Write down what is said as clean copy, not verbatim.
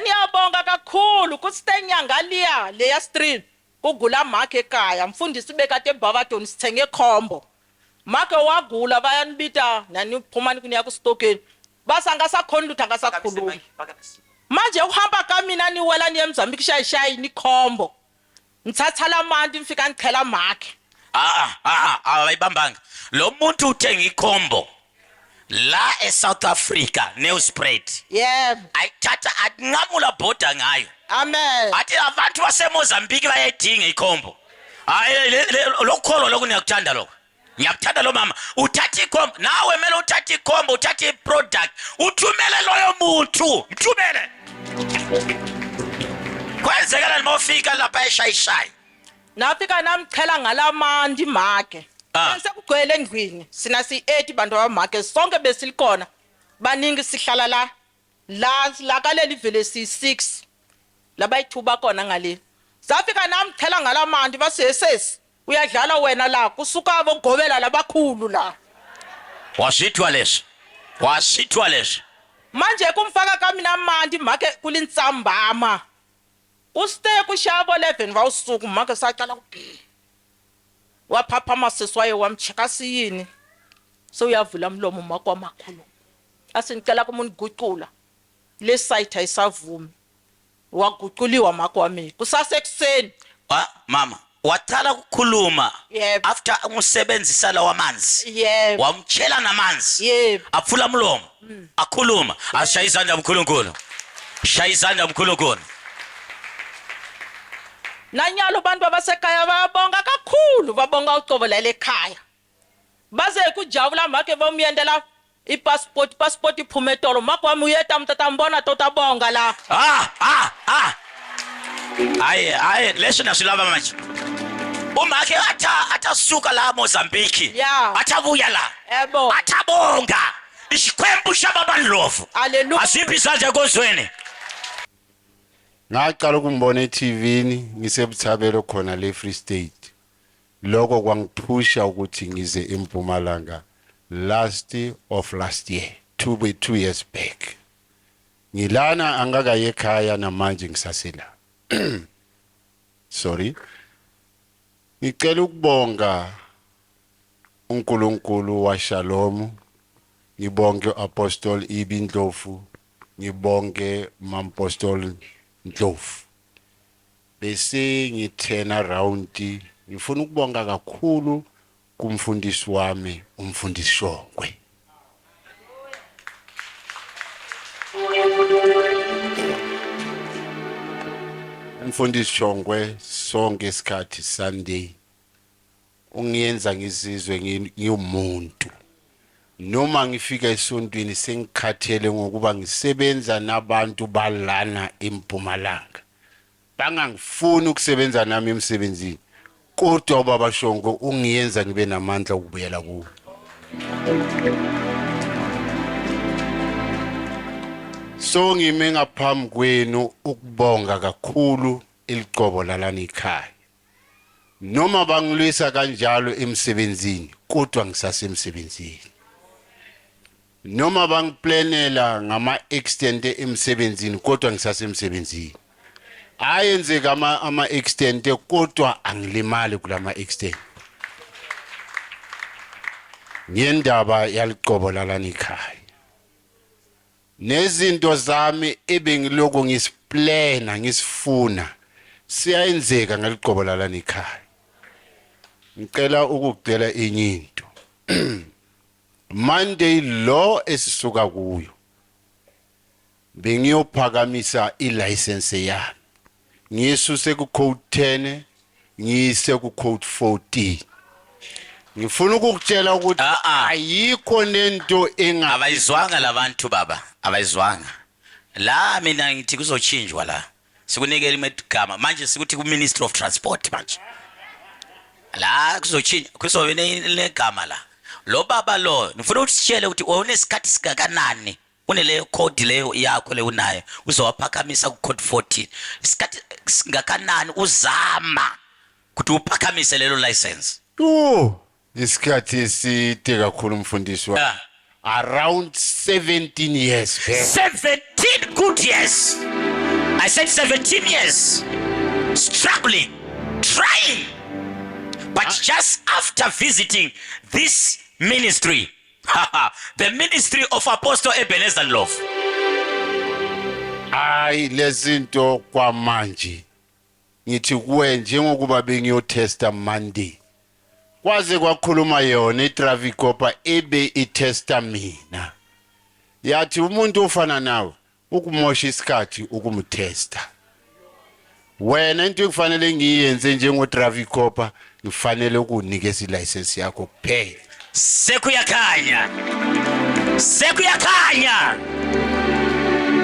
Niyabonga kakhulu kuStenyanga leya street kugula Mark ekhaya mfundisi bekade eBabatoni sithenge khombo Mark wagula bayanibita naniphuma niya kuStokeni basa ngasakhona lutho ngasakhuluma manje uhamba kamina niwela ni eMzambiki shayishayi ni khombo ngithatha lamanti ngifika ngichela Mark ayibambanga lo muntu uthenga ikhombo la eSouth Africa Newspread yebo ayithatha akunqamula border ngayo amen athi abantu baseMozambique bayayidinga ikhombo hayi lokholo lokuniyakuthanda lokho ngiyakuthanda lo mama uthatha ikhombo nawe mele uthatha ikhombo uthatha iproduct uthumele loyo muntu mthumele kwenzekala nimofika lapha eshayishayi nafika namchela ngalamanti Mark sekugcwele endlwini sina si8 bantu baMark sonke besilikhona baningi sihlala la kaleli vele si6 labayithuba khona ngale safika namchela ngalamanti basesesi uyadlala wena la kusuka bongobela labakhulu la wasithwa leso manje kumfaka kamina amanti Mark kulintsambama ustay kushabo 11 wawusuku Mark saqala waphapha amasisi waye wamcheka siyini so uyavula umlomo Mark wamakhulu asinicela kumuntu gucula le site ayisavumi waguculiwa Mark wami kusasekuseni mama wathala ukukhuluma yep. After umsebenzisa la wamanzi yep. Wamtshela namanzi yep. Aphula umlomo akhuluma ashaya izandla uNkulunkulu shaya izandla uNkulunkulu nanyalo bantu abasekhaya babonga kakhulu babonga ucobo la ekhaya baze kujabula Mark bomyendela passport iphume etolo Mark wami uyeta mtata mbona tota bonga la hayi lesho nasilava manje uMark atasuka la Mozambique athabuya la yebo athabonga isikhwembu shababandlovu haleluya asiphi isandla ekozweni ngaqala ukumbona eTVini ngisebuthabelo khona le Free State lokho kwangiphusha ukuthi ngize eMpumalanga last year 2 years back ngilana angakaye ekhaya namanje ngisasela sorry ngicela ukubonga uNkulunkulu wa Shalom ngibonge Apostle Ibindlovu ngibonge Mampostoli Ndlovu bese ngithena around ngifuna ukubonga kakhulu kumfundisi wami umfundisi Shongwe umfundisi Shongwe sonke isikhathi Sunday ungiyenza ngizizwe ngiwumuntu noma ngifika esontweni sengikhathele ngokuba ngisebenza nabantu balana eMpumalanga bangangifuni ukusebenza nami emsebenzini kodwa ubaba Shongwe ungiyenza ngibe namandla ukubuyela kuwo so ngime ngaphambi kwenu ukubonga kakhulu iliqobo lalana ekhaya noma bangilwisa kanjalo emsebenzini kodwa ngisasemsebenzini noma bangiplanela ngama extend emsebenzini kodwa ngisasemsebenzini ayenzeka ama extend kodwa angilimali kulama extend ngendaba yaliqobo lalana ekhaya nezinto zami ebengiloko ngisiplana ngisifuna siyayenzeka ngaliqobo lalana ekhaya ngicela ukukucela enye into Monday lo esisuka kuyo bengiyophakamisa ilicense yami ngiyisuse ku code 10 ngiyise ku code 14 ngifuna ukukutshela ukuthi ayikho nento abayizwanga labantu baba abayizwanga la mina ngithi kuzochinjwa la sikunikela imegama manje sikuthi ku Ministry of Transport manje la kuzochinjwa kuzobe negama la lo baba lo ngifuna ukusitshele ukuthi unesikhathi singakanani uneleyo code leyo yakho le unayo uzowaphakamisa ku code 14 isikhathi singakanani uzama ukuthi uphakamise lelo license isikhathi eside kakhulu umfundisi wa around 17 years back 17 good years I said 17 years. Struggling, trying. But just after visiting this ministry, the ministry of Apostle Ebenezer Love, hayi lezinto kwamanje ngithi kuwe njengokuba bengiyotesta Monday kwaze kwakhuluma yona itraffic cop ebe itesta mina yathi umuntu ofana nawe ukumosha isikhathi ukumtesta wena into ekufanele ngiyenze njengo traffic cop ngifanele ukunikeza ilicense yakho kuphela sekuyakhanya